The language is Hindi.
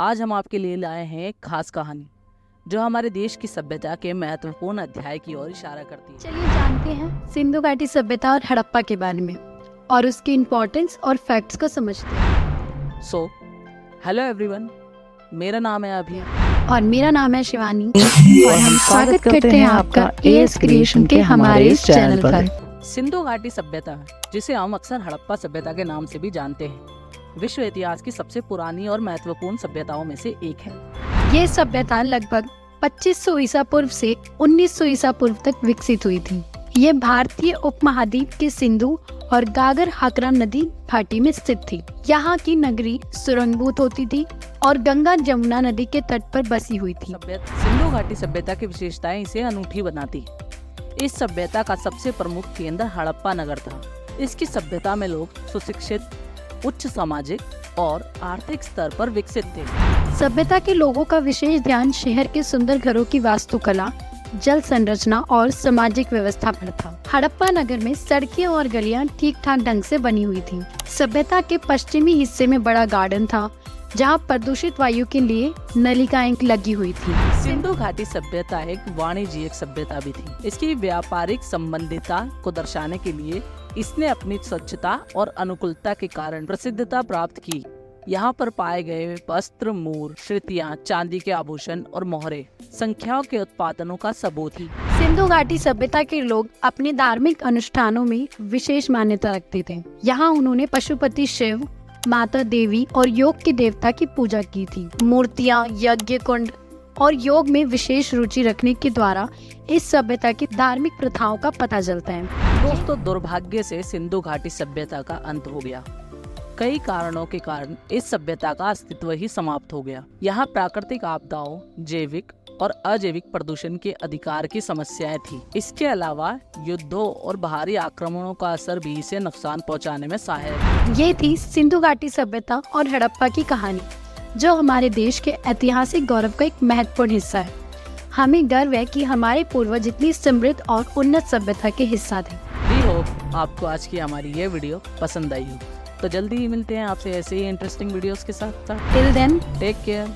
आज हम आपके लिए लाए हैं एक खास कहानी जो हमारे देश की सभ्यता के महत्वपूर्ण अध्याय की ओर इशारा करती है। चलिए जानते हैं सिंधु घाटी सभ्यता और हड़प्पा के बारे में और उसकी इम्पोर्टेंस और फैक्ट्स को समझते हैं। सो हेलो एवरीवन, मेरा नाम है अभी और मेरा नाम है शिवानी और हम स्वागत करते हैं आपका एएस क्रिएशन के हमारे इस चैनल पर। सिंधु घाटी सभ्यता, जिसे हम अक्सर हड़प्पा सभ्यता के नाम से भी जानते हैं, विश्व इतिहास की सबसे पुरानी और महत्वपूर्ण सभ्यताओं में से एक है। ये सभ्यता लगभग 2500 ईसा पूर्व से 1900 ईसा पूर्व तक विकसित हुई थी। ये भारतीय उपमहाद्वीप के सिंधु और गागर हाकरा नदी घाटी में स्थित थी। यहाँ की नगरी सुरंगभूत होती थी और गंगा जमुना नदी के तट पर बसी हुई थी। सिंधु घाटी सभ्यता की विशेषताएं इसे अनूठी बनाती है। इस सभ्यता का सबसे प्रमुख केंद्र हड़प्पा नगर था। इसकी सभ्यता में लोग सुशिक्षित, उच्च सामाजिक और आर्थिक स्तर पर विकसित थे। सभ्यता के लोगों का विशेष ध्यान शहर के सुंदर घरों की वास्तुकला, जल संरचना और सामाजिक व्यवस्था पर था। हड़प्पा नगर में सड़कें और गलियां ठीक ठाक ढंग से बनी हुई थी। सभ्यता के पश्चिमी हिस्से में बड़ा गार्डन था जहां प्रदूषित वायु के लिए नलिकाएं लगी हुई थी। सिंधु घाटी सभ्यता एक वाणिज्यिक सभ्यता भी थी। इसकी व्यापारिक संबंधितता को दर्शाने के लिए इसने अपनी स्वच्छता और अनुकूलता के कारण प्रसिद्धता प्राप्त की। यहाँ पर पाए गए वस्त्र, मूर, श्रुतियाँ, चांदी के आभूषण और मोहरे संख्याओं के उत्पादनों का सबूत ही। सिंधु घाटी सभ्यता के लोग अपने धार्मिक अनुष्ठानों में विशेष मान्यता रखते थे। यहाँ उन्होंने पशुपति शिव, माता देवी और योग के देवता की पूजा की थी। मूर्तियाँ, यज्ञ कुंड और योग में विशेष रुचि रखने के द्वारा इस सभ्यता की धार्मिक प्रथाओं का पता चलता है। दोस्तों, दुर्भाग्य से सिंधु घाटी सभ्यता का अंत हो गया। कई कारणों के कारण इस सभ्यता का अस्तित्व ही समाप्त हो गया। यहाँ प्राकृतिक आपदाओं, जैविक और अजैविक प्रदूषण के अधिकार की समस्याएं थी। इसके अलावा युद्धों और बाहरी आक्रमणों का असर भी इसे नुकसान पहुँचाने में सहायक है। ये थी सिंधु घाटी सभ्यता और हड़प्पा की कहानी, जो हमारे देश के ऐतिहासिक गौरव का एक महत्वपूर्ण हिस्सा है। हमें गर्व है कि हमारे पूर्वज इतनी समृद्ध और उन्नत सभ्यता के हिस्सा थे। वी होप आपको आज की हमारी ये वीडियो पसंद आई हो। तो जल्दी ही मिलते हैं आपसे ऐसे ही इंटरेस्टिंग वीडियोस के साथ। Till then, take care.